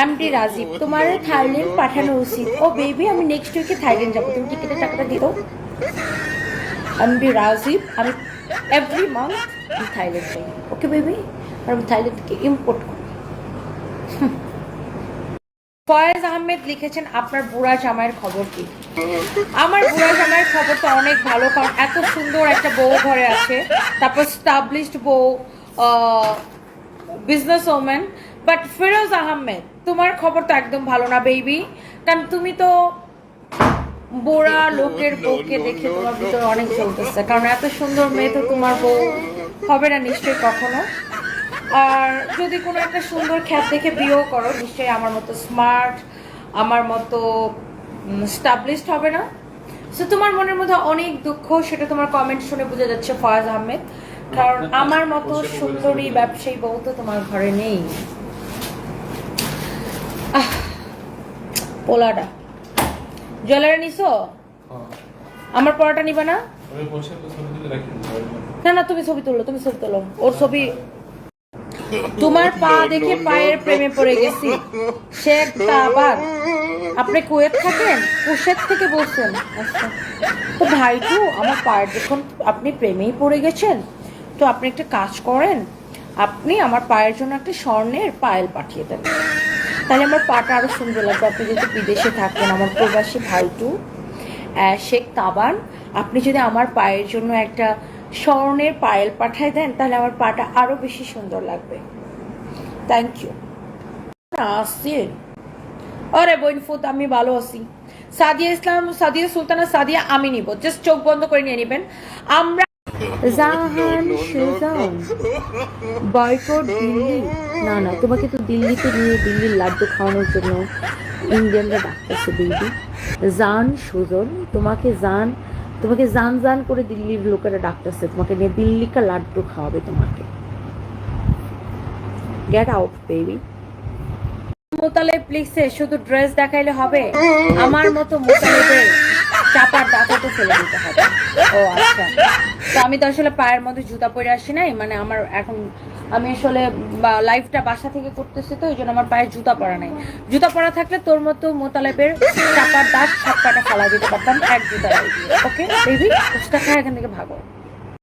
MD Rajib, তোমার Thailand পাঠানো উচিত। ও বেবি, আমি নেক্সট উইকে থাইল্যান্ড যাবো, তুমি টিকিটের টাকাটা দিয়ে দাও। এমডি রাজীব, আমি এভরি মান্থ আমি থাইল্যান্ড যাই, ওকে বেবি। আর আমি থাইল্যান্ড থেকে ইম্পোর্ট করি। ফয়েজ আহমেদ লিখেছেন, আপনার বুড়া জামাইয়ের খবর কি? আমার বুড়া জামাইয়ের খবর তো অনেক ভালো, কারণ এত সুন্দর একটা বউ ঘরে আছে, তারপর স্টাবলিশড বউ, business woman. But Firoz Ahmed, তোমার খবর তো একদম ভালো না বেবি, কারণ তুমি তো বুড়া লোকের বউকে দেখে তোমার ভিতরে অনেক চলতেছে, কারণ এত সুন্দর মেয়ে তো তোমার বউ হবে না নিশ্চয়ই কখনো। আর যদি কোনো একটা সুন্দর খ্যাত দেখে বিয়েও করো, নিশ্চয়ই আমার মতো স্মার্ট, আমার মতো স্টাবলিশড হবে না। সো তোমার মনের মধ্যে অনেক দুঃখ, সেটা তোমার কমেন্ট শুনে বোঝা যাচ্ছে ফয়েজ আহমেদ, কারণ আমার মতো সুন্দরী ব্যবসায়ী বউ তো তোমার ঘরে নেই। পোলাডা জুয়েলারি নিছো? আমার পড়াটা নিবে না? না না, তুমি ছবি তুলো, তুমি ছবি তুলো, ওর ছবি। তোমার পা দেখে পায়ের প্রেমে পড়ে গেছি। শেখ আবার আপনি কুয়েত থাকেন? কুশেত থেকে বলছেন? আচ্ছা, তো ভাইটু আমার পায়ের যখন আপনি প্রেমেই পড়ে গেছেন, তো আপনি একটা কাজ করেন, আপনি আমার পায়ের জন্য একটা স্বর্ণের পায়েল পাঠিয়ে দেন, তাহলে আমার পাটা আরো সুন্দর লাগবে। আপনি যেহেতু বিদেশে থাকেন, আমার প্রবাসী ভাইটু শেখ তাবান, আপনি যদি আমার পায়ের জন্য একটা স্বর্ণের পায়েল পাঠায় দেন, তাহলে আমার পাটা আরো বেশি সুন্দর লাগবে। Thank you. আসছি আরে বোন ফুত, আমি ভালো আছি। সাদিয়া ইসলাম, সাদিয়া সুলতানা, সাদিয়া আমি নিব, জাস্ট চোখ বন্ধ করে নিয়ে নেবেন। আমরা জাহান সুজান বয়কট দিল্লি। না না, তোমাকে তো দিল্লিতে নিয়ে দিল্লির লাড্ডু খাওয়ানোর জন্য ইন্ডিয়ানরা ডাকতেছে বেবি। জান সুজন, তোমাকে জান জান করে দিল্লির লোকেরা ডাকতেছে, তোমাকে নিয়ে দিল্লিকা লাড্ডু খাওয়াবে তোমাকে। Get out baby. মোতালেব লিখছে, শুধু ড্রেস দেখাইলে হবে? আমার মতো মোতালেবের চাপার দাঁতও তো ফেলে দিতে হবে। ও আচ্ছা, তো আমি তো আসলে পায়ের মধ্যে জুতা পরে আসি নাই, মানে আমার এখন আমি আসলে লাইফটা বাসা থেকে করতেছি, তো এই জন্য আমার পায়ে জুতা পরা নাই। জুতা পরা থাকলে তোর মতো মোতালেবের চাপার দাঁত সব কাটা ফেলা দিতে পারতাম এক জুতা। ওকে বেবি, উস্তা খায় এখান থেকে ভাগো।